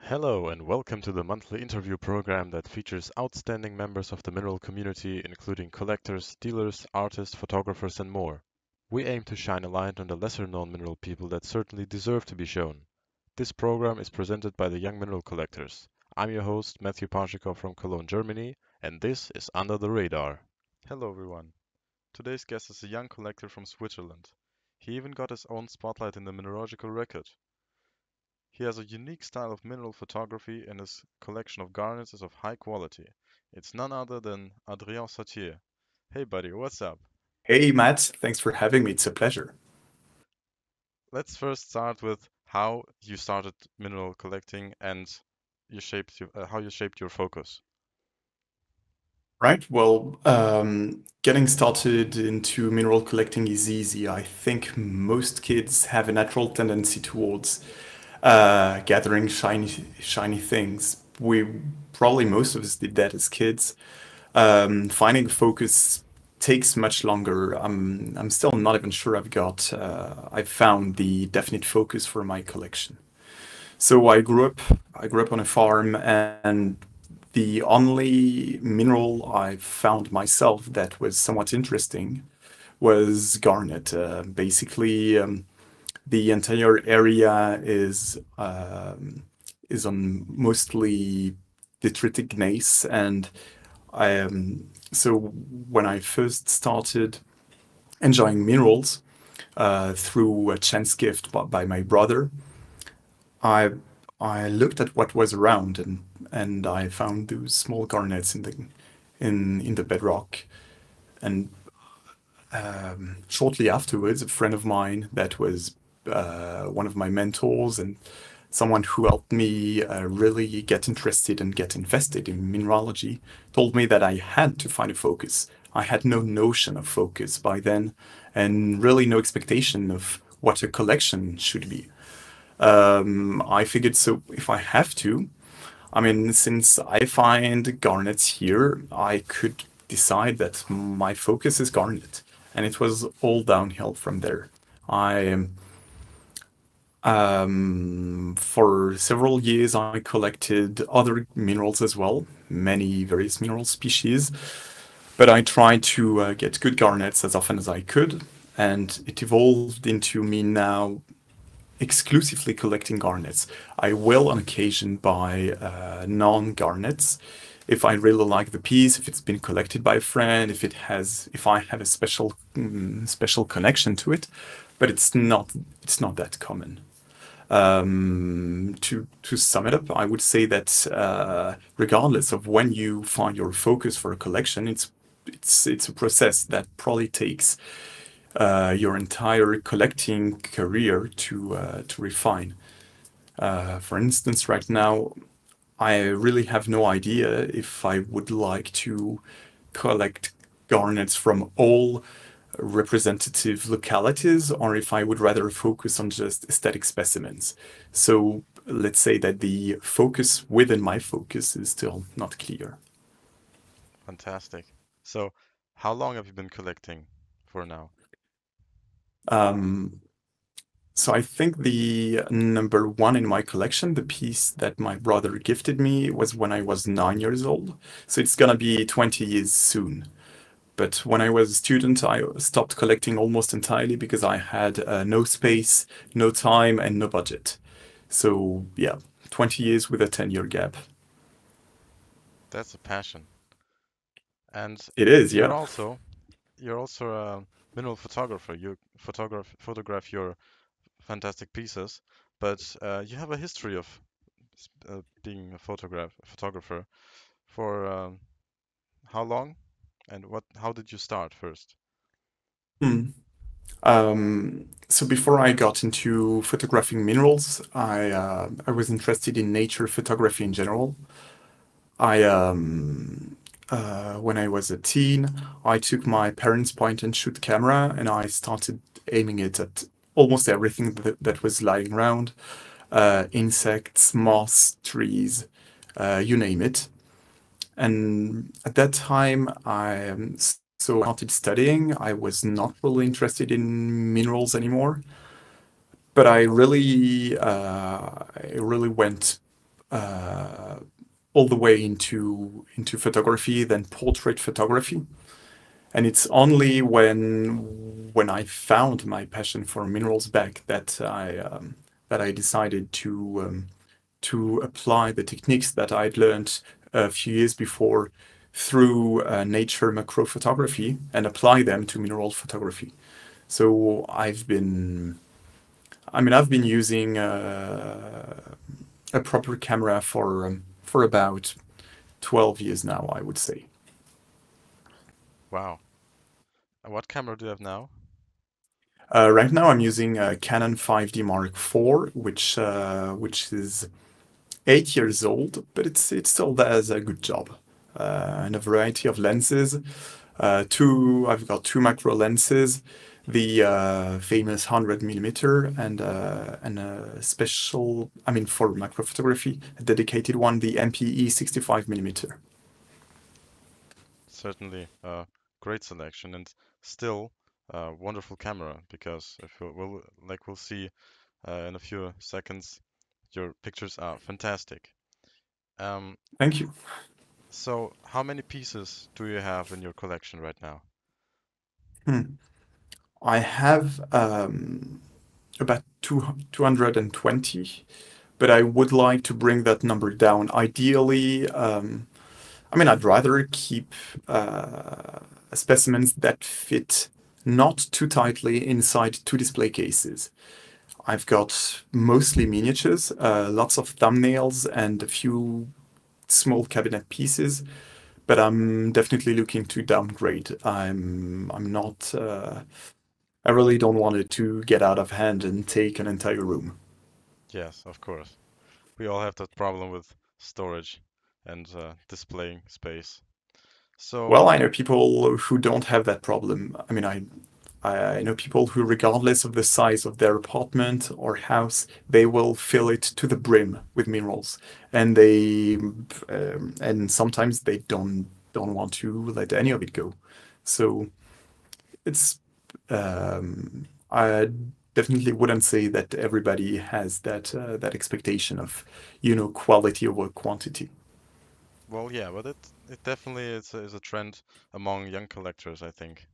Hello and welcome to the monthly interview program that features outstanding members of the mineral community, including collectors, dealers, artists, photographers, and more. We aim to shine a light on the lesser-known mineral people that certainly deserve to be shown. This program is presented by the Young Mineral Collectors. I'm your host, Matthew Parshchikov from Cologne, Germany, and this is Under the Radar. Hello everyone. Today's guest is a young collector from Switzerland. He even got his own spotlight in the mineralogical record. He has a unique style of mineral photography and his collection of garnets is of high quality. It's none other than Adrien Sautier. Hey buddy, what's up? Hey, Matt. Thanks for having me. It's a pleasure. Let's first start with how you started mineral collecting and how you shaped your focus. Right. Well, getting started into mineral collecting is easy. I think most kids have a natural tendency towards gathering shiny things. We probably most of us did that as kids. Finding a focus takes much longer. I'm still not even sure I've found the definite focus for my collection. So I grew up on a farm, and the only mineral I found myself that was somewhat interesting was garnet. Basically, the entire area is on mostly detritic gneiss, and so when I first started enjoying minerals through a chance gift by my brother, I I looked at what was around, and I found those small garnets in the bedrock. And shortly afterwards, a friend of mine that was one of my mentors and someone who helped me really get interested and get invested in mineralogy told me that I had to find a focus. I had no notion of focus by then, and really no expectation of what a collection should be. I figured, so if I have to, I mean, since I find garnets here, I could decide that my focus is garnet, and it was all downhill from there. I For several years, I collected other minerals as well, many various mineral species, but I tried to get good garnets as often as I could, and it evolved into me now exclusively collecting garnets. I will on occasion buy non-garnets if I really like the piece, if it's been collected by a friend, if I have a special connection to it, but it's not that common. To sum it up, I would say that regardless of when you find your focus for a collection, it's a process that probably takes your entire collecting career to refine. For instance, right now, I really have no idea if I would like to collect garnets from all representative localities or if I would rather focus on just aesthetic specimens. So let's say that the focus within my focus is still not clear. Fantastic. So, how long have you been collecting for now? Um, so I think the number one in my collection, the piece that my brother gifted me, was when I was 9 years old. So it's gonna be 20 years soon. But when I was a student, I stopped collecting almost entirely because I had no space, no time, and no budget. So yeah, 20 years with a 10-year gap. That's a passion. And It is, you're yeah. also you're also a mineral photographer. You photograph your fantastic pieces, but you have a history of being a photographer for how long and how did you start first? Hmm. So before I got into photographing minerals, I was interested in nature photography in general. I When I was a teen, I took my parents' point and shoot camera and I started aiming it at almost everything that was lying around, insects, moss, trees, you name it. And at that time, I started studying. I was not really interested in minerals anymore, but I really went all the way into photography, then portrait photography. And it's only when I found my passion for minerals back that I decided to apply the techniques that I'd learned a few years before through nature macro photography and apply them to mineral photography. So I've been using a proper camera for about 12 years now, I would say. Wow. And what camera do you have now? Right now, I'm using a Canon 5D Mark IV, which is 8 years old, but it still does a good job. And a variety of lenses. I've got two macro lenses, the famous 100 millimeter and a special, I mean, for macro photography, a dedicated one, the MPE 65 millimeter. Certainly a great selection and still a wonderful camera because if we'll see in a few seconds, your pictures are fantastic. Um, Thank you. so how many pieces do you have in your collection right now? Hmm. I have about 220, but I would like to bring that number down. Ideally, I mean, I'd rather keep specimens that fit not too tightly inside two display cases. I've got mostly miniatures, lots of thumbnails, and a few small cabinet pieces, but I'm definitely looking to downgrade. I'm not. I really don't want it to get out of hand and take an entire room. Yes, of course. We all have that problem with storage and displaying space. So, Well, I know people who don't have that problem. I mean, I know people who, regardless of the size of their apartment or house, they will fill it to the brim with minerals, and and sometimes they don't want to let any of it go. So it's I definitely wouldn't say that everybody has that expectation of, quality over quantity. well, yeah, but it definitely is a trend among young collectors, I think.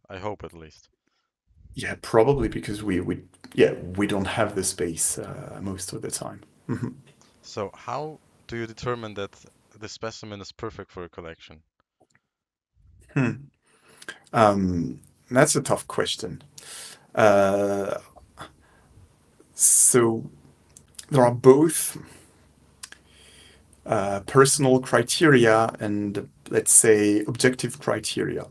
I hope at least. Yeah, probably because we don't have the space most of the time. Mhm. So, how do you determine that the specimen is perfect for a collection? Hmm. Um, that's a tough question. Uh, so there are both personal criteria and, let's say, objective criteria.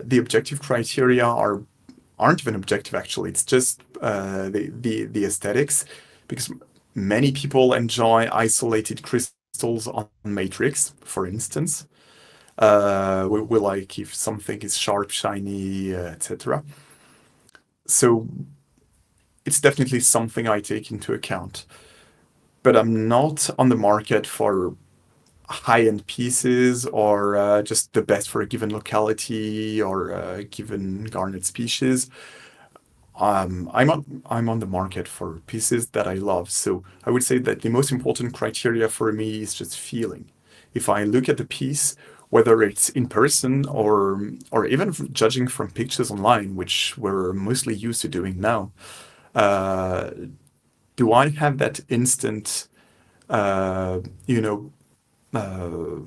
The objective criteria aren't even objective, actually. It's just the aesthetics, because many people enjoy isolated crystals on matrix, for instance. We like if something is sharp, shiny, etc. So it's definitely something I take into account. But I'm not on the market for high-end pieces or just the best for a given locality or a given garnet species. I'm on the market for pieces that I love. So I would say that the most important criteria for me is just feeling. If I look at the piece, whether it's in person or even judging from pictures online, which we're mostly used to doing now, uh, do I have that instant, uh, you know, uh,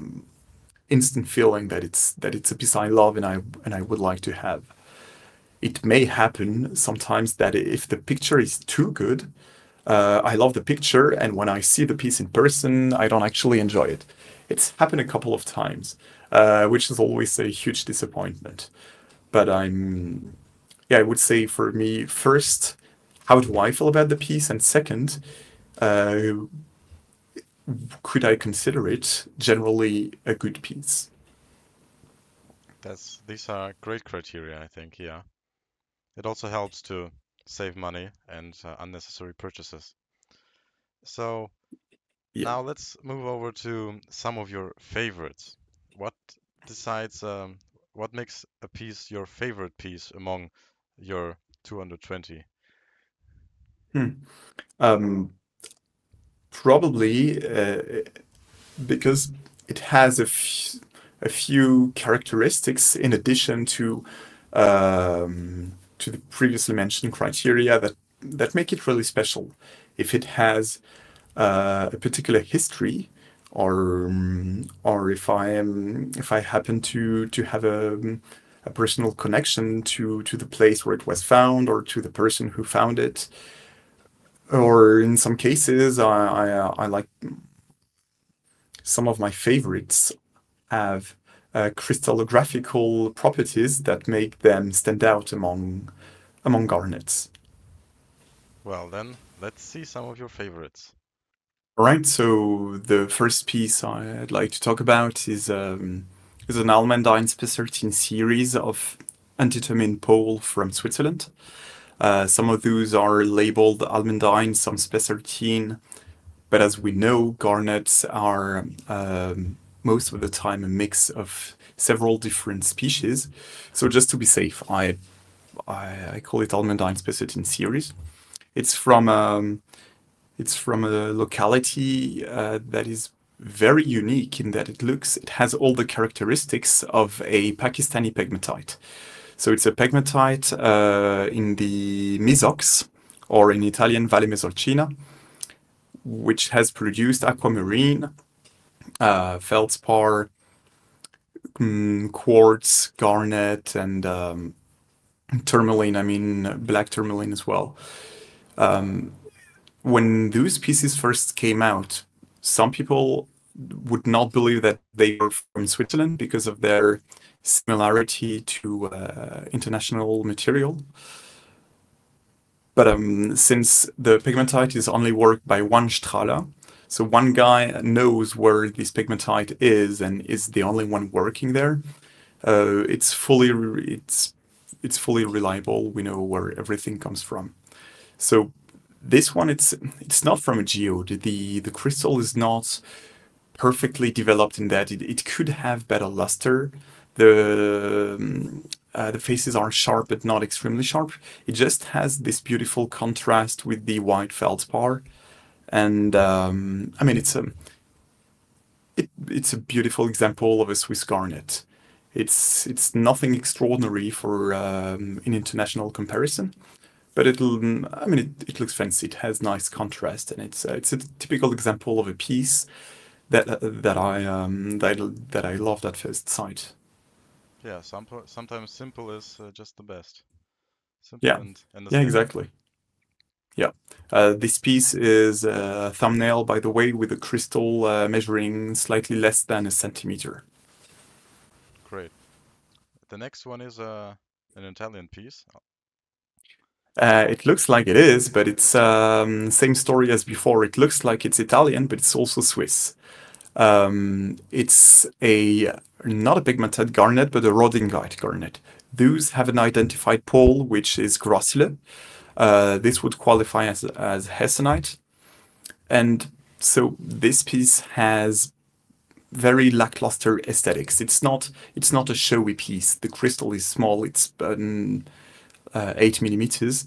instant feeling that it's a piece I love and I would like to have? It may happen sometimes that if the picture is too good, I love the picture, and when I see the piece in person, I don't actually enjoy it. It's happened a couple of times, which is always a huge disappointment. But yeah, I would say for me, first, how do I feel about the piece? And second, uh, could I consider it generally a good piece? These are great criteria, I think, yeah. It also helps to save money and unnecessary purchases. So Yeah. now let's move over to some of your favorites. What decides, what makes a piece your favorite piece among your 220? Hmm. Um, probably because it has a few characteristics in addition to the previously mentioned criteria that make it really special. If it has a particular history, or if I happen to have a personal connection to the place where it was found or to the person who found it, or in some cases, I like some of my favorites have crystallographical properties that make them stand out among garnets. Well, then, let's see some of your favorites. All right, so the first piece I'd like to talk about is an Almandine Sp13 series of undetermined pole from Switzerland. Some of those are labeled Almandine, some Sp13, but as we know, garnets are most of the time a mix of several different species. So just to be safe, I call it Almandine Sp13 series. It's from a locality that is very unique in that it has all the characteristics of a Pakistani pegmatite. So it's a pegmatite in the Misox, or in Italian Valle Mesolcina, which has produced aquamarine, feldspar, quartz, garnet, and tourmaline, I mean black tourmaline as well. When those pieces first came out, some people would not believe that they were from Switzerland because of their similarity to international material. But since the pegmatite is only worked by one Strahler, so one guy knows where this pegmatite is and is the only one working there, it's fully reliable. We know where everything comes from. So this one, it's not from a geode. The crystal is not perfectly developed in that it could have better luster. The faces are sharp but not extremely sharp. It just has this beautiful contrast with the white feldspar, and I mean it's a beautiful example of a Swiss garnet. It's nothing extraordinary for in international comparison. But it looks fancy. It has nice contrast, and it's a typical example of a piece that I loved at first sight. Yeah, sometimes simple is just the best. Simple Yeah, and yeah, aesthetic. exactly. Yeah, this piece is a thumbnail, by the way, with a crystal measuring slightly less than a centimeter. Great. The next one is an Italian piece. It looks like it is, but it's same story as before. It looks like it's Italian, but it's also Swiss. It's not a pigmented garnet, but a rhodingite garnet. Those have an identified pole, which is grossile. This would qualify as hessonite. And so this piece has very lackluster aesthetics. It's not a showy piece. The crystal is small. It's 8 millimeters,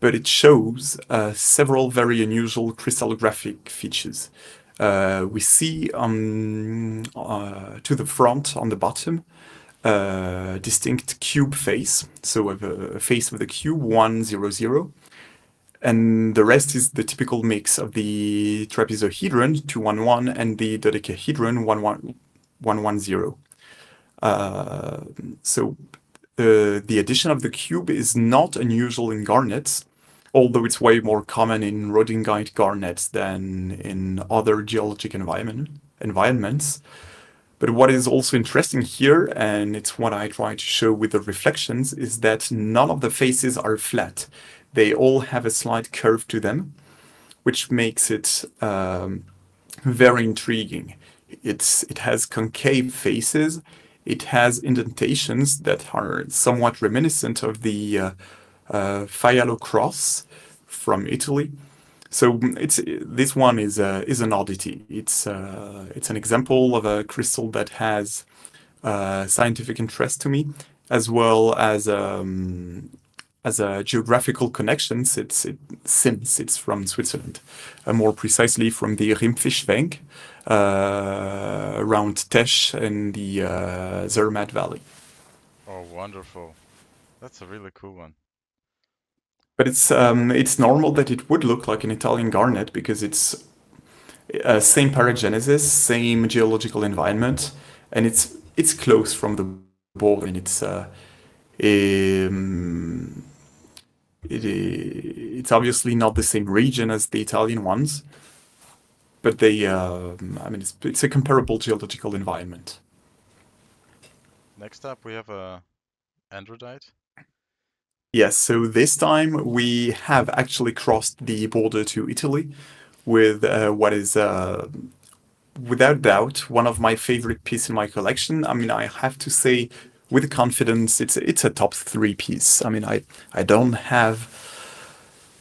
but it shows several very unusual crystallographic features. We see to the front, on the bottom, distinct cube face, so a face with a cube 100, and the rest is the typical mix of the trapezohedron 211 and the dodecahedron 110. So the addition of the cube is not unusual in garnets, although it's way more common in rhodingite garnets than in other geologic environments. But what is also interesting here, and it's what I try to show with the reflections, is that none of the faces are flat. They all have a slight curve to them, which makes it very intriguing. It has concave faces. It has indentations that are somewhat reminiscent of the Faialo cross from Italy. So this one is an oddity. It's an example of a crystal that has scientific interest to me, as well as as a geographical connection, since it's from Switzerland, more precisely from the Rimpfischwenk around Tesch in the Zermatt Valley. Oh, wonderful. That's a really cool one. But it's normal that it would look like an Italian garnet because it's same paragenesis, same geological environment, and it's close from the border, and it's obviously not the same region as the Italian ones, but I mean, it's a comparable geological environment. Next up, we have a Androdite. Yes, so this time we have actually crossed the border to Italy with what is, without doubt, one of my favorite pieces in my collection. I mean, I have to say with confidence, it's a top 3 piece. I mean, I don't have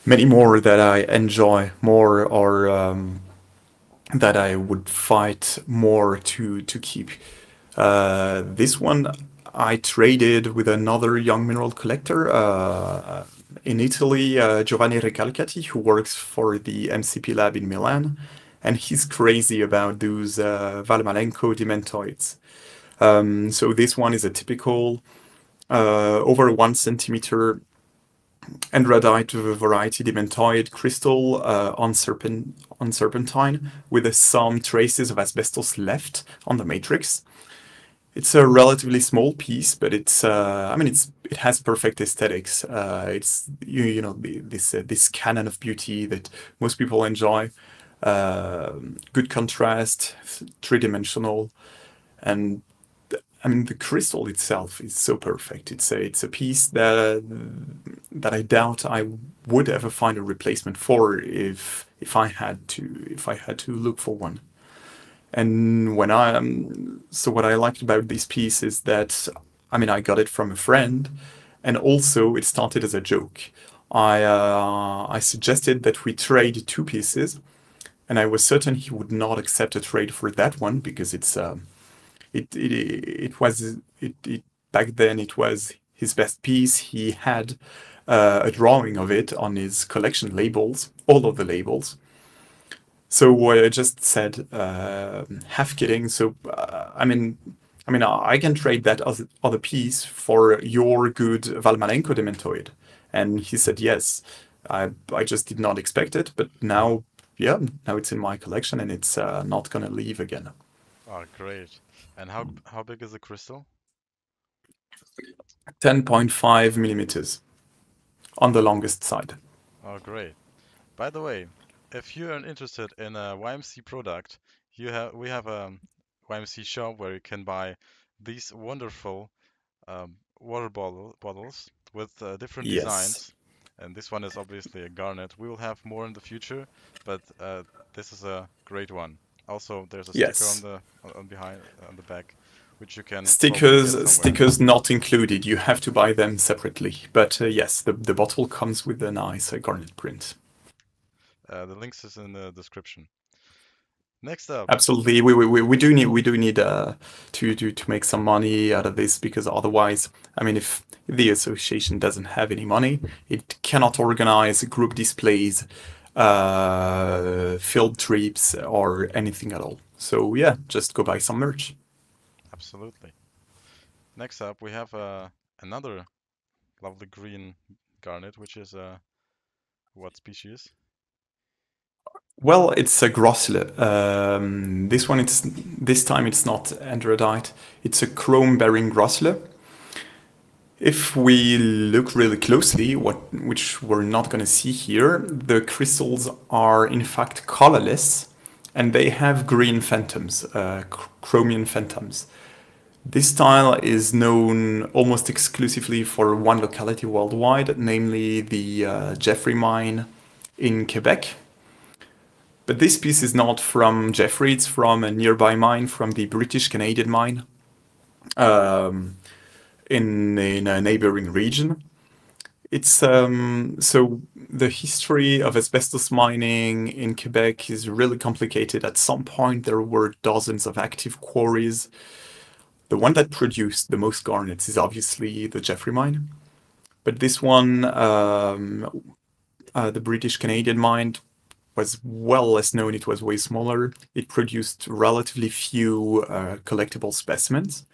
many more that I enjoy more or that I would fight more to keep. This one I traded with another young mineral collector in Italy, Giovanni Recalcati, who works for the MCP lab in Milan, and he's crazy about those Val Maleno DeMentoids. So this one is a typical over 1 centimeter Androdite variety dementoid crystal on serpentine with some traces of asbestos left on the matrix. It's a relatively small piece, but I mean, it has perfect aesthetics. It's you know this canon of beauty that most people enjoy. Good contrast, 3-dimensional, and I mean, the crystal itself is so perfect. It's a piece that I doubt I would ever find a replacement for if I had to look for one. And so what I liked about this piece is that, I mean, I got it from a friend, and also it started as a joke. I suggested that we trade 2 pieces, and I was certain he would not accept a trade for that one because back then it was his best piece. He had a drawing of it on his collection labels, all of the labels. So I just said, half kidding. So I mean, I can trade that other piece for your good Val Maleno dementoid, and he said yes. I just did not expect it, but now, yeah, now it's in my collection, and it's not gonna leave again. Oh, great. And how big is the crystal? 10.5 millimeters on the longest side. Oh, great. By the way, if you're interested in a YMC product, we have a YMC shop where you can buy these wonderful water bottles with different Yes. designs. And this one is obviously a garnet. We will have more in the future, but this is a great one. Also, there's a sticker on the back, which you can stickers not included. You have to buy them separately. But yes, the bottle comes with a nice garnet print. The links is in the description. Next up, absolutely, we do need to make some money out of this, because otherwise, I mean, if the association doesn't have any money, it cannot organize group displays, field trips, or anything at all. So yeah, just go buy some merch. Absolutely. Next up, we have another lovely green garnet, which is what species? Well, it's a Grossle. This time it's not Androdite. It's a chrome-bearing Grossle. If we look really closely, which we're not going to see here, the crystals are in fact colorless, and they have green phantoms, chromium phantoms. This style is known almost exclusively for one locality worldwide, namely the Jeffree mine in Quebec. But this piece is not from Jeffree, it's from a nearby mine, from the British-Canadian mine in a neighboring region. It's so the history of asbestos mining in Quebec is really complicated. At some point, there were dozens of active quarries. The one that produced the most garnets is obviously the Jeffree mine. But this one, the British-Canadian mine, was well less known. It was way smaller. It produced relatively few collectible specimens.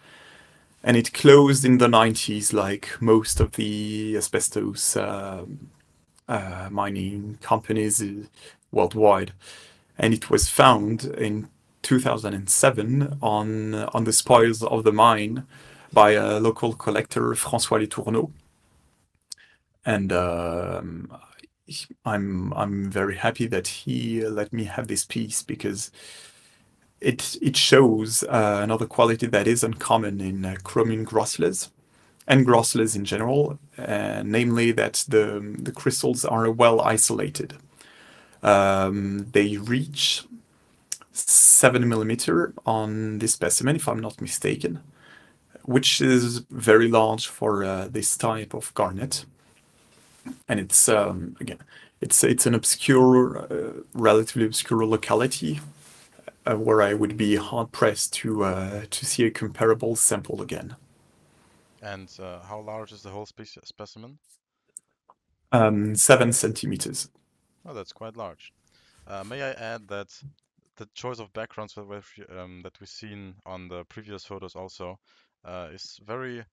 And it closed in the 90s, like most of the asbestos mining companies worldwide. And it was found in 2007 on the spoils of the mine by a local collector, François Letourneau. And I'm very happy that he let me have this piece, because it shows another quality that is uncommon in chromium grosslers and grosslers in general, namely that the crystals are well isolated. They reach 7 millimeter on this specimen, if I'm not mistaken, which is very large for this type of garnet. And it's again, it's an obscure, relatively obscure locality where I would be hard pressed to see a comparable sample again. And how large is the whole specimen? 7 centimeters. Oh, that's quite large. May I add that the choice of backgrounds that we've seen on the previous photos also is very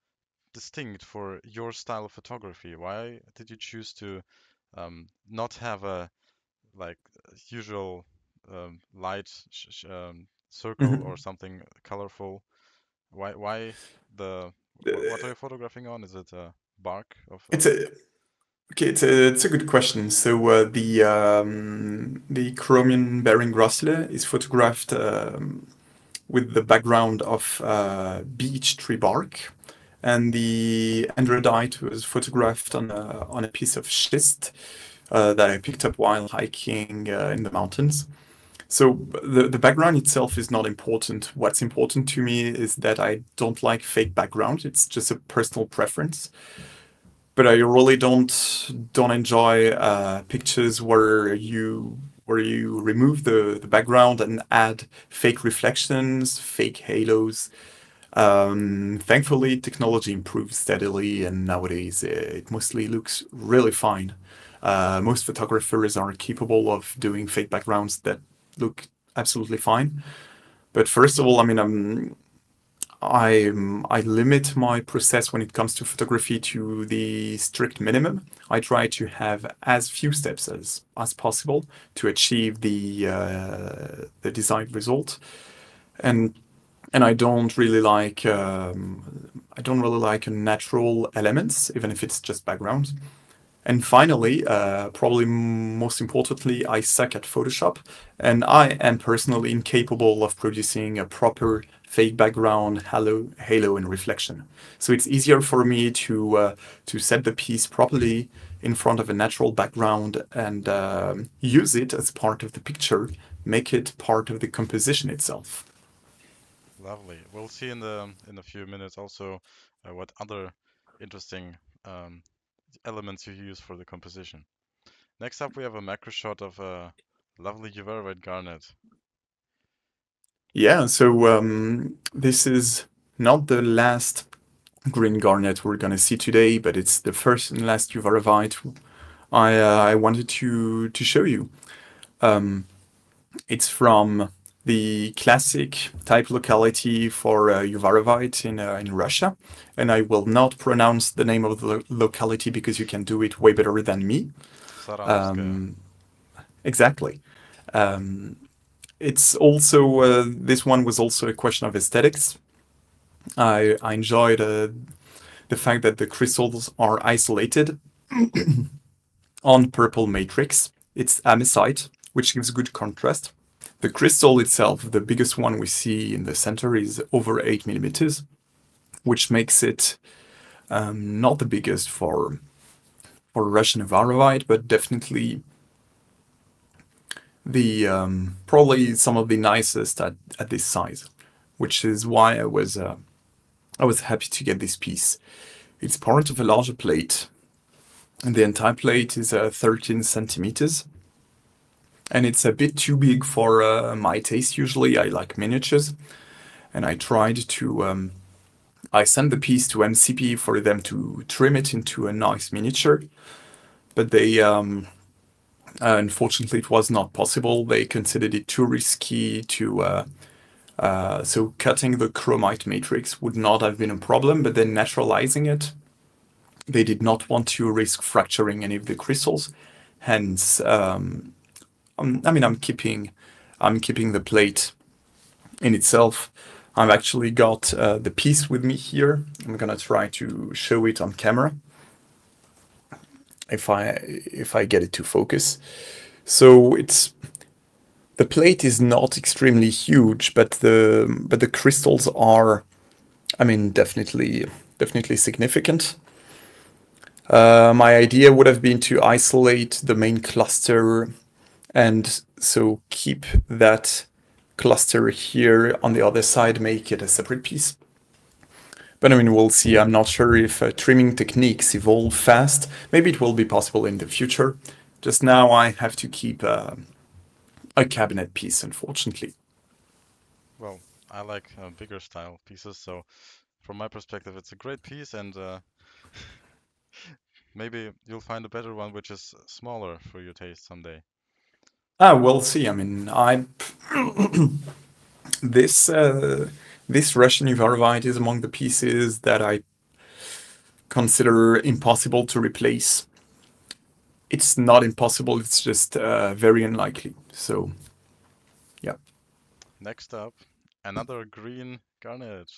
distinct for your style of photography. Why did you choose to not have a usual light circle or something colorful? Why what are you photographing on? Is it a bark of? It's a good question. So the chromium bearing grossler is photographed with the background of beech tree bark, and the Androdite was photographed on a piece of schist that I picked up while hiking in the mountains. So the background itself is not important. What's important to me is that I don't like fake background. It's just a personal preference. But I really don't enjoy pictures where you remove the background and add fake reflections, fake halos. Thankfully, technology improves steadily, and nowadays it mostly looks really fine. Most photographers are capable of doing fake backgrounds that look absolutely fine. But first of all, I mean, I limit my process when it comes to photography to the strict minimum. I try to have as few steps as possible to achieve the desired result, and I don't really like natural elements, even if it's just background. And finally, probably most importantly, I suck at Photoshop, and I am personally incapable of producing a proper fake background, halo, and reflection. So it's easier for me to set the piece properly in front of a natural background and use it as part of the picture, make it part of the composition itself. Lovely. We'll see in a few minutes also what other interesting elements you use for the composition. Next up, we have a macro shot of a lovely Uvarovite garnet. Yeah, so this is not the last green garnet we're going to see today, but it's the first and last Uvarovite I wanted to show you. It's from the classic type locality for Uvarovite in Russia, and I will not pronounce the name of the locality because you can do it way better than me. Exactly. It's also this one was also a question of aesthetics. I enjoyed the fact that the crystals are isolated on purple matrix. It's amosite, which gives good contrast. The crystal itself, the biggest one we see in the center, is over 8 millimeters, which makes it not the biggest for Russian Uvarovite, but definitely the probably some of the nicest at this size, which is why I was happy to get this piece. It's part of a larger plate, and the entire plate is 13 centimeters. And it's a bit too big for my taste. Usually I like miniatures, and I tried to I sent the piece to MCP for them to trim it into a nice miniature, but they unfortunately it was not possible. They considered it too risky to so cutting the chromite matrix would not have been a problem, but then naturalizing it, they did not want to risk fracturing any of the crystals. Hence, I'm keeping the plate in itself. I've actually got the piece with me here. I'm gonna try to show it on camera if I get it to focus. So the plate is not extremely huge, but the crystals are, I mean, definitely significant. My idea would have been to isolate the main cluster and so keep that cluster here on the other side, make it a separate piece. But I mean, we'll see. I'm not sure if trimming techniques evolve fast. Maybe it will be possible in the future. Just now I have to keep a cabinet piece, unfortunately. Well, I like bigger style pieces, so from my perspective, it's a great piece, and maybe you'll find a better one which is smaller for your taste someday. We'll see. I mean, this Russian Uvarovite is among the pieces that I consider impossible to replace. It's not impossible, it's just very unlikely. So, yeah. Next up, another green garnet.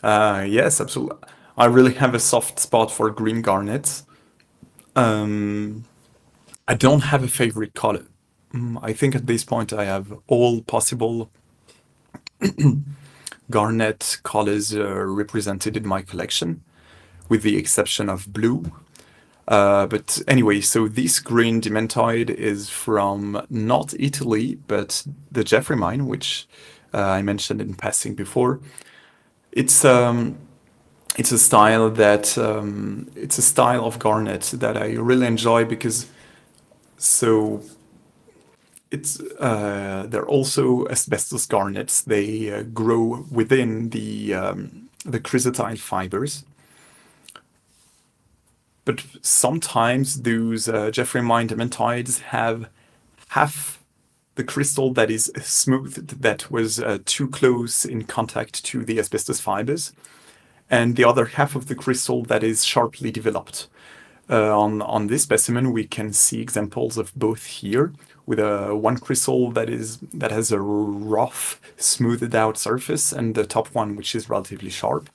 Yes, absolutely. I really have a soft spot for green garnets. I don't have a favorite color. I think at this point I have all possible garnet colors represented in my collection, with the exception of blue. But anyway, so this green dementoid is from not Italy, but the Jeffree mine, which I mentioned in passing before. It's a style that it's a style of garnet that I really enjoy because they're also asbestos garnets. They grow within the chrysotile fibers. But sometimes those Jeffree mine dementoids have half the crystal that is smooth, that was too close in contact to the asbestos fibers, and the other half of the crystal that is sharply developed. On this specimen, we can see examples of both here, with one crystal that has a rough, smoothed out surface, and the top one which is relatively sharp.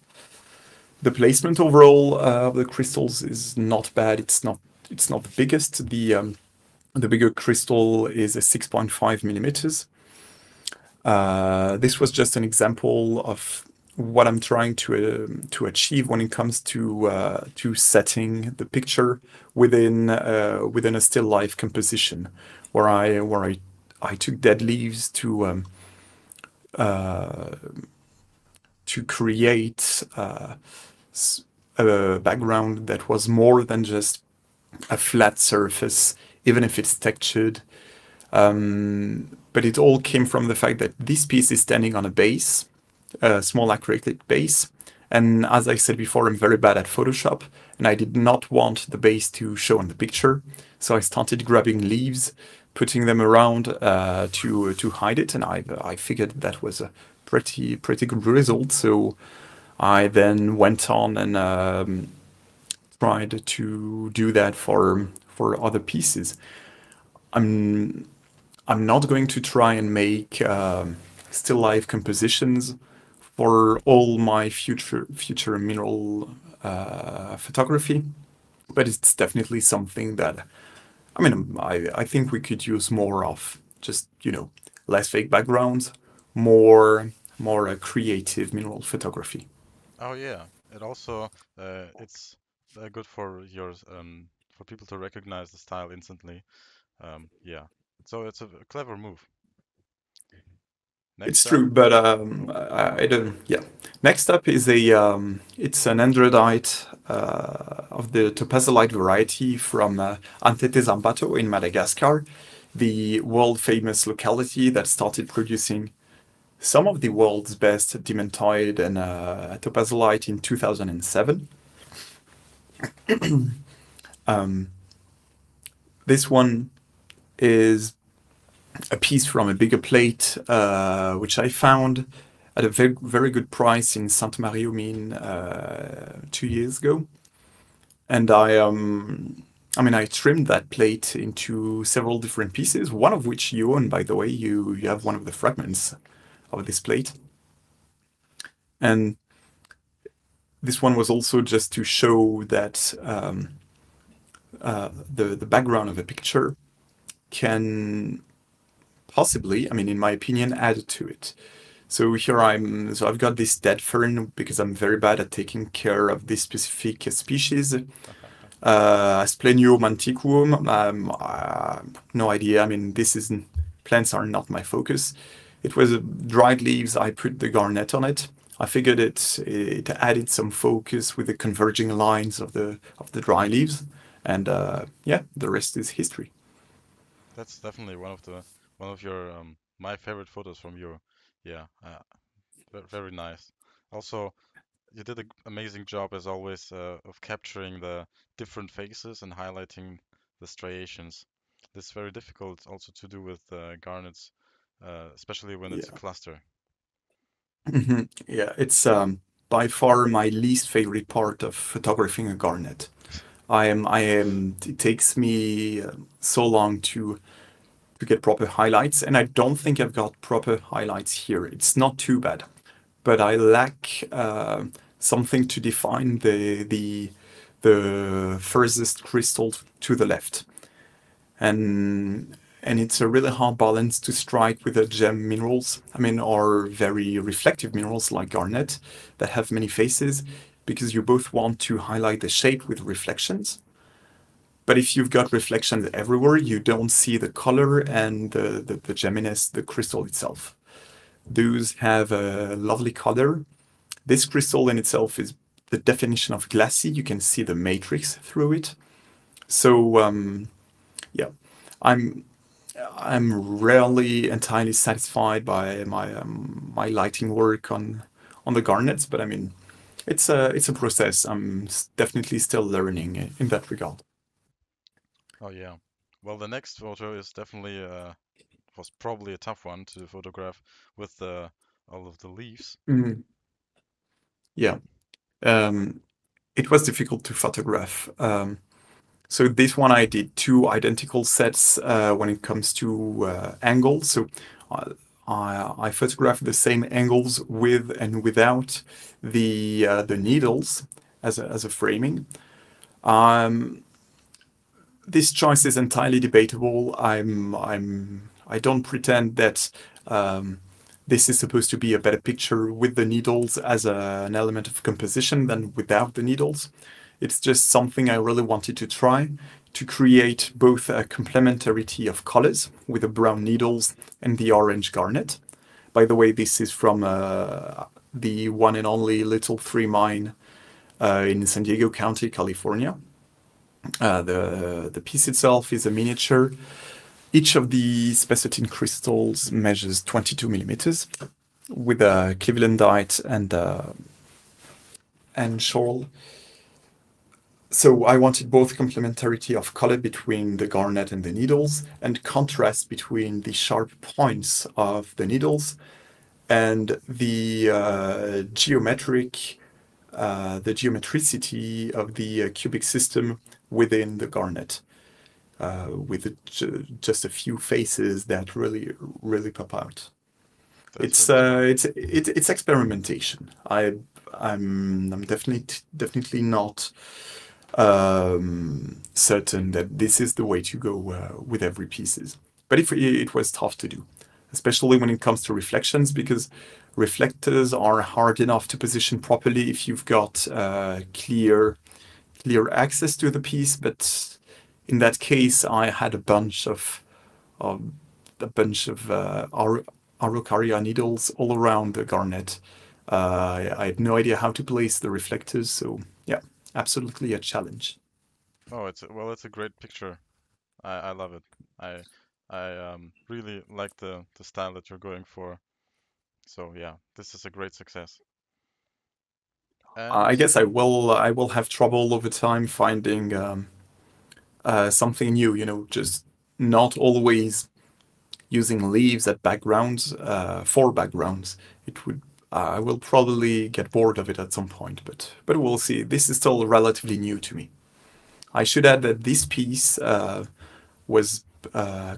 The placement overall of the crystals is not bad. It's not the biggest. The bigger crystal is a 6.5 millimeters. This was just an example of what I'm trying to achieve when it comes to setting the picture within a still life composition, where I took dead leaves to create a background that was more than just a flat surface, even if it's textured. But it all came from the fact that this piece is standing on a base, a small acrylic base. And as I said before, I'm very bad at Photoshop, and I did not want the base to show on the picture. So I started grabbing leaves, putting them around to hide it, and I figured that was a pretty good result. So I then went on and tried to do that for other pieces. I'm not going to try and make still life compositions for all my future mineral photography, but it's definitely something that I think we could use more of. Just, less fake backgrounds, more creative mineral photography. Oh yeah, it also it's good for for people to recognize the style instantly. Yeah, so it's a clever move. It's Next up, true, but I don't. Yeah. Next up is it's an androdite of the topazolite variety from Antete in Madagascar, the world famous locality that started producing some of the world's best dementoid and topazolite in 2007. This one is a piece from a bigger plate, which I found at a very, very good price in Sainte-Marie-aux-Mines 2 years ago. And I trimmed that plate into several different pieces, one of which you own, by the way. You have one of the fragments of this plate. And this one was also just to show that the background of a picture can possibly, in my opinion, add to it. So here I've got this dead fern because I'm very bad at taking care of this specific species. Asplenio mantiquum, no idea. Plants are not my focus. It was dried leaves. I put the garnet on it. I figured it added some focus with the converging lines of the dry leaves, and yeah, the rest is history. That's definitely one of your my favorite photos from your, yeah, very nice. Also, you did an amazing job as always of capturing the different faces and highlighting the striations. This is very difficult also to do with garnets, especially when it's a Yeah. cluster. Yeah, it's by far my least favorite part of photographing a garnet. It takes me so long to get proper highlights, and I don't think I've got proper highlights here. It's not too bad, but I lack something to define the furthest crystal to the left, and it's a really hard balance to strike with the gem minerals. Or very reflective minerals like garnet that have many faces, because you both want to highlight the shape with reflections. But if you've got reflections everywhere, you don't see the color and the geminess, the crystal itself. Those have a lovely color. This crystal in itself is the definition of glassy. You can see the matrix through it. So yeah, I'm rarely entirely satisfied by my lighting work on the garnets, but it's a process. I'm definitely still learning in that regard. Oh yeah. Well, the next photo is definitely was probably a tough one to photograph with all of the leaves. Mhm. Yeah. It was difficult to photograph. So this one I did two identical sets when it comes to angles. So I photographed the same angles with and without the needles as a framing. This choice is entirely debatable. I don't pretend that this is supposed to be a better picture with the needles as an element of composition than without the needles. It's just something I really wanted to try to create both a complementarity of colors with the brown needles and the orange garnet. By the way, this is from the one and only Little 3 mine in San Diego County, California. The piece itself is a miniature. Each of the spessartine crystals measures 22 millimeters with a Clevelandite and shoal. So I wanted both complementarity of color between the garnet and the needles and contrast between the sharp points of the needles and the geometricity of the cubic system within the garnet, with just a few faces that really pop out. That's really cool. It's experimentation. I'm definitely not certain that this is the way to go with every pieces. But it was tough to do, especially when it comes to reflections, because reflectors are hard enough to position properly if you've got clear access to the piece. But in that case, I had a bunch of Araucaria needles all around the garnet. I had no idea how to place the reflectors, so yeah, absolutely a challenge. Oh, it's a great picture. I love it. I really like the style that you're going for. So yeah, this is a great success. And I guess I will have trouble over time finding something new. You know, just not always using leaves at backgrounds for backgrounds. It would I will probably get bored of it at some point, but we'll see. This is still relatively new to me. I should add that this piece was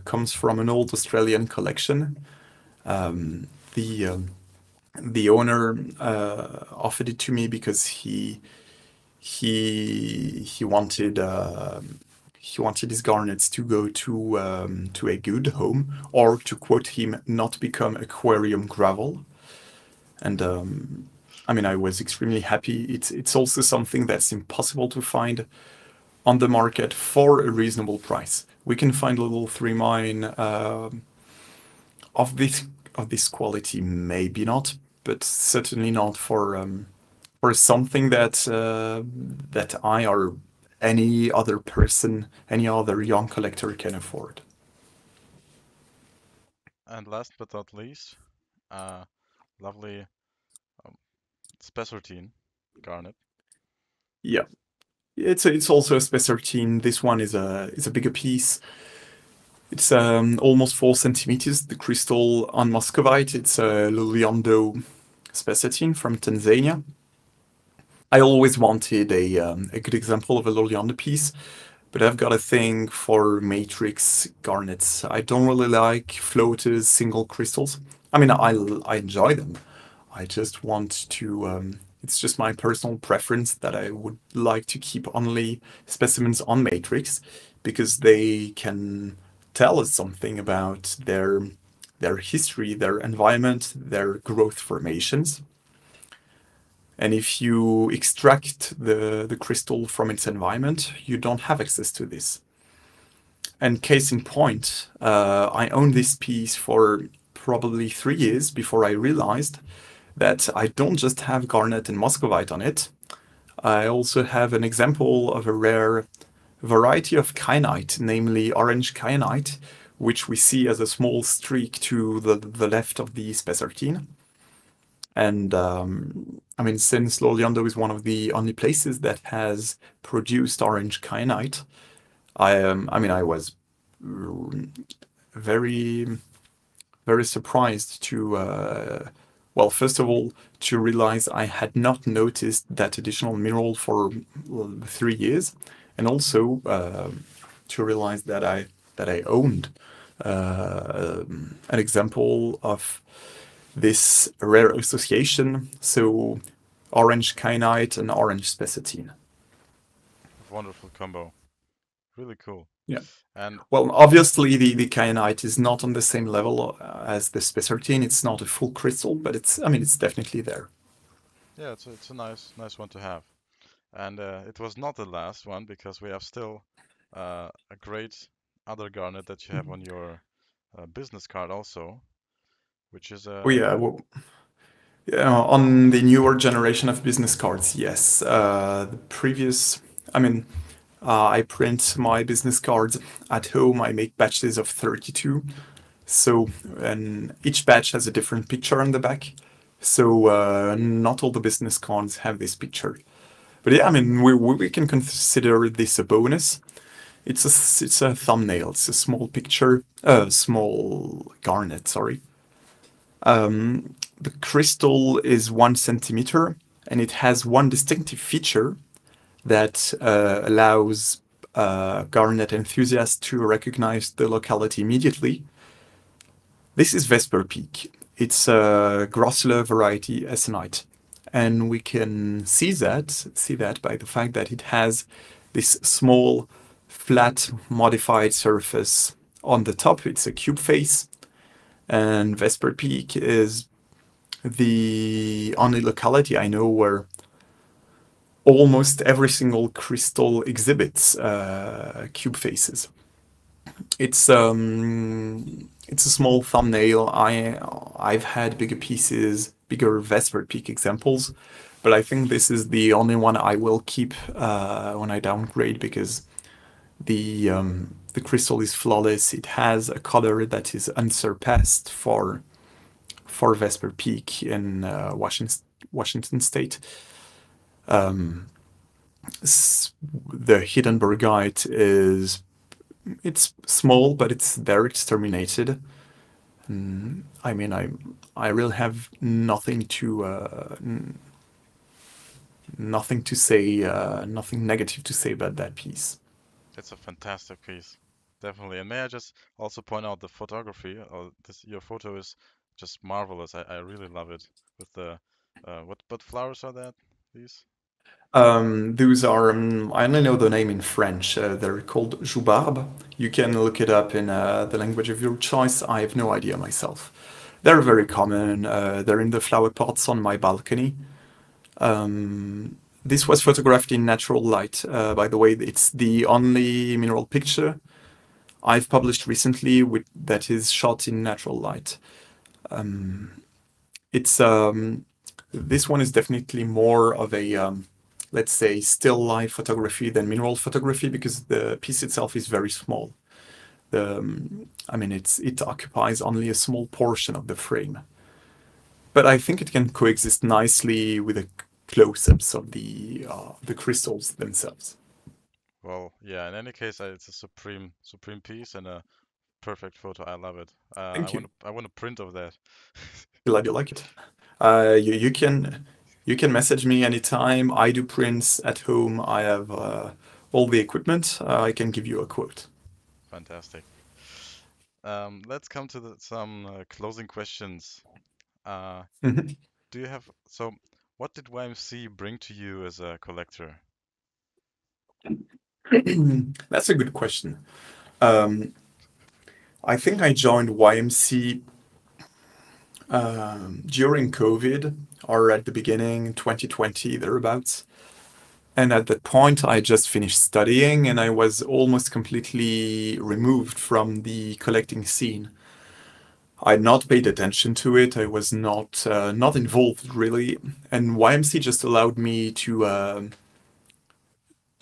comes from an old Australian collection. The the owner offered it to me because he wanted his garnets to go to a good home, or to quote him, not become aquarium gravel. And I mean, I was extremely happy. It's also something that's impossible to find on the market for a reasonable price. We can find a little 3-mine of this quality, maybe not, but certainly not for something that that I or any other person, any other young collector can afford. and last but not least, lovely um, Spessartine garnet. Yeah, it's also a Spessartine. This one is a bigger piece. It's almost 4 centimeters. The crystal on Muscovite. It's a Lando Spectin from Tanzania. I always wanted a good example of a Lolianda piece, but I've got a thing for matrix garnets. I don't really like floaters, single crystals. I mean, I enjoy them. I just want to. It's just my personal preference that I would like to keep only specimens on matrix, because they can tell us something about their history, their environment, their growth formations. And if you extract the crystal from its environment, you don't have access to this. And case in point, I owned this piece for probably 3 years before I realized that I don't just have garnet and muscovite on it. I also have an example of a rare variety of kyanite, namely orange kyanite, which we see as a small streak to the left of the Spessartine. And I mean, since Loliondo is one of the only places that has produced orange kyanite, I mean, I was very, very surprised to, well, first of all, to realize I had not noticed that additional mineral for 3 years, and also to realize that I owned an example of this rare association, so orange kyanite and orange spessartine. Wonderful combo. Really cool. Yeah. And Well, obviously the kyanite is not on the same level as the spessartine. It's not a full crystal, but I mean, it's definitely there. yeah, it's a nice one to have. And it was not the last one, because we have still a great other garnet that you have on your business card also, which is Oh yeah, well, yeah, on the newer generation of business cards, yes. The previous, I mean, I print my business cards at home. I make batches of 32. So, and each batch has a different picture on the back. So, not all the business cards have this picture. But yeah, I mean, we can consider this a bonus. It's a thumbnail. It's a small picture, small garnet. Sorry. The crystal is 1 centimeter, and it has one distinctive feature that allows garnet enthusiasts to recognize the locality immediately. This is Vesper Peak. It's a Grosler variety essonite, and we can see that by the fact that it has this small, flat, modified surface on the top. It's a cube face, and Vesper Peak is the only locality I know where almost every single crystal exhibits cube faces. It's a small thumbnail. I've had bigger pieces, bigger Vesper Peak examples, but I think this is the only one I will keep when I downgrade, because the crystal is flawless. It has a color that is unsurpassed for for Vesper Peak in Washington State. The Hindenburgite it's small, but it's very exterminated. I mean, I really have nothing to say, nothing negative to say about that piece. It's a fantastic piece, definitely. And may I just also point out the photography? Your photo is just marvelous. I really love it. With the what flowers are that? These? Those are, I only know the name in French. They're called joubarbes. You can look it up in the language of your choice. I have no idea myself. They're very common. They're in the flower pots on my balcony. This was photographed in natural light. By the way, it's the only mineral picture I've published recently that is shot in natural light. This one is definitely more of a let's say, still life photography than mineral photography because the piece itself is very small. I mean, it occupies only a small portion of the frame. But I think it can coexist nicely with the close-ups of the crystals themselves. Well, yeah. In any case, it's a supreme piece and a perfect photo. I love it. Thank you. I want a print of that. Glad you like it. You can message me anytime. I do prints at home. I have all the equipment. I can give you a quote. Fantastic. Let's come to some closing questions. Do you have what did YMC bring to you as a collector? That's a good question. I think I joined YMC during COVID or at the beginning, 2020, thereabouts. And at that point, I just finished studying and I was almost completely removed from the collecting scene. I had not paid attention to it. I was not involved really. And YMC just allowed me to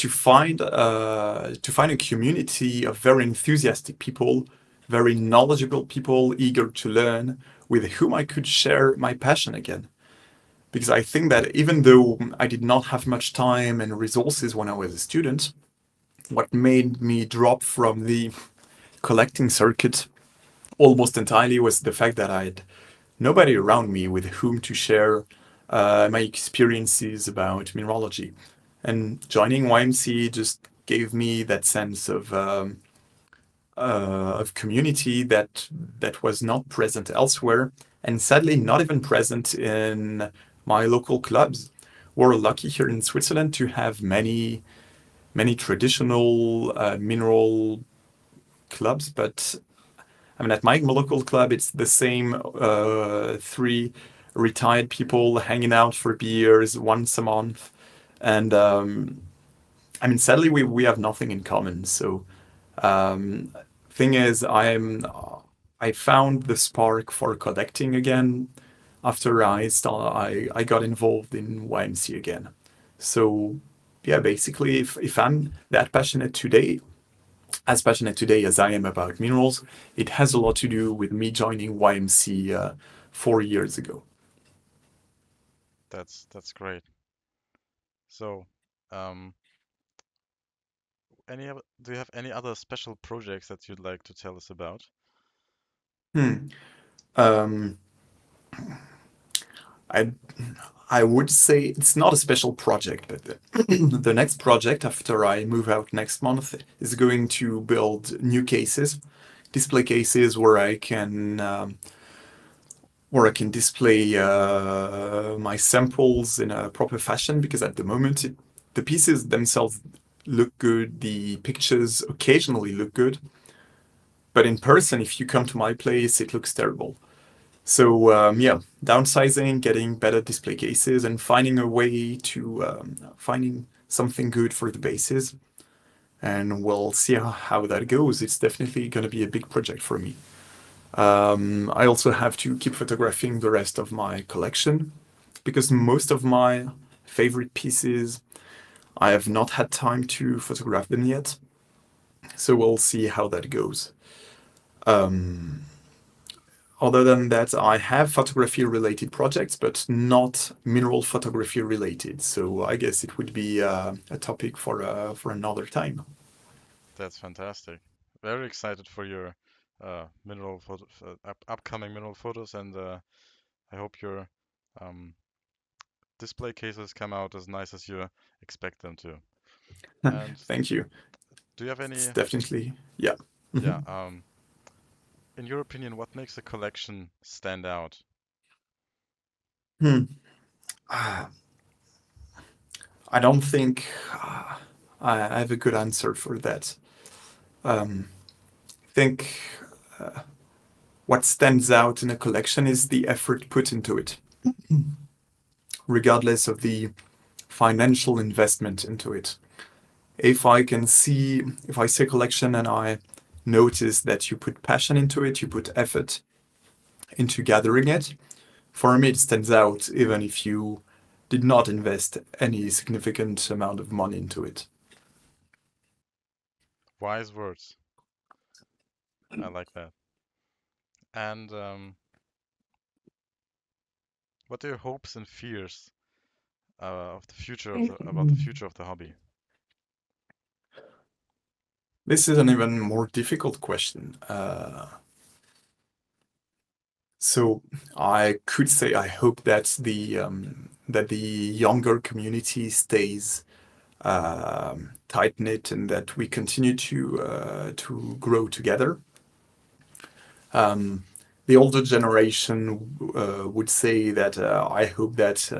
find a community of very enthusiastic people, very knowledgeable people, eager to learn, with whom I could share my passion again. Because I think that even though I did not have much time and resources when I was a student, what made me drop from the collecting circuit almost entirely was the fact that I had nobody around me with whom to share my experiences about mineralogy. And joining YMC just gave me that sense of community that was not present elsewhere, and sadly not even present in my local clubs. We're lucky here in Switzerland to have many traditional mineral clubs, but I mean, at my local club, it's the same 3 retired people hanging out for beers once a month. And I mean, sadly, we have nothing in common. So thing is, I found the spark for collecting again after I got involved in YMC again. So yeah, basically, if I'm that passionate today, as passionate today as I am about minerals, it has a lot to do with me joining YMC 4 years ago. That's great. So, do you have any other special projects that you'd like to tell us about? Um, I would say it's not a special project, but the next project after I move out next month is going to build new cases, display cases where I can display my samples in a proper fashion, because at the moment the pieces themselves look good, the pictures occasionally look good, but in person, if you come to my place, it looks terrible. So yeah, downsizing, getting better display cases, and finding a way to finding something good for the bases. And we'll see how that goes. It's definitely going to be a big project for me. I also have to keep photographing the rest of my collection, because most of my favorite pieces, I have not had time to photograph them yet. So we'll see how that goes. other than that, I have photography-related projects, but not mineral photography related. So I guess it would be a topic for another time. That's fantastic. Very excited for your mineral photo, upcoming mineral photos, and I hope your um, display cases come out as nice as you expect them to. And Thank you. do you have It's any, definitely, yeah. yeah, Mhm. in your opinion, what makes a collection stand out? Hmm. Ah, I don't think I have a good answer for that. I think what stands out in a collection is the effort put into it, regardless of the financial investment into it. If I can see, if I see a collection and I notice that you put passion into it, you put effort into gathering it, for me it stands out even if you did not invest any significant amount of money into it. Wise words. I like that. And what are your hopes and fears of the future of the about the future of the hobby? This is an even more difficult question. So I could say I hope that the younger community stays tight knit and that we continue to grow together. The older generation would say that I hope that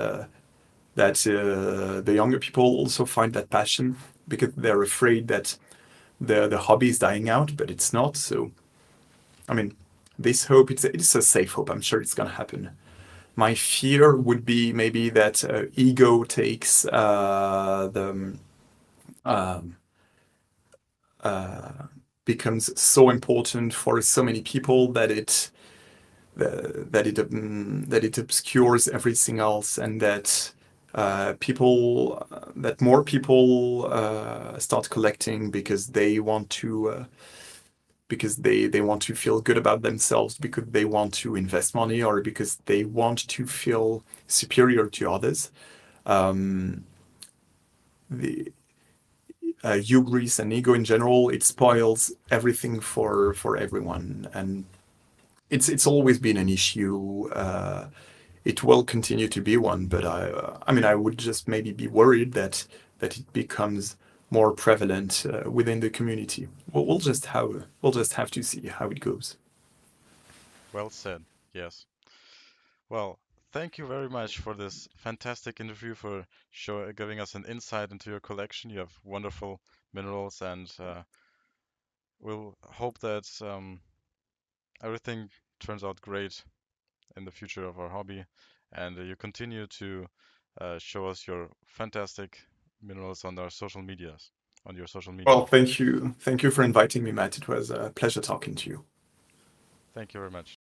the younger people also find that passion because they're afraid that the hobby is dying out, but it's not. So I mean, this hope it's a safe hope. I'm sure it's gonna happen. My fear would be maybe that ego takes the um, becomes so important for so many people that it obscures everything else, and that more people start collecting because they want to feel good about themselves, because they want to invest money, or because they want to feel superior to others. Um, the hubris and ego in general, it spoils everything for everyone, and it's always been an issue. It will continue to be one, but I mean, I would just maybe be worried that it becomes more prevalent within the community. We'll just have to see how it goes. Well said. Yes. Well, thank you very much for this fantastic interview, for giving us an insight into your collection. You have wonderful minerals, and we'll hope that everything turns out great in the future of our hobby, and you continue to show us your fantastic minerals on our social medias, on your social media. Well, thank you for inviting me, Matt. It was a pleasure talking to you. Thank you very much.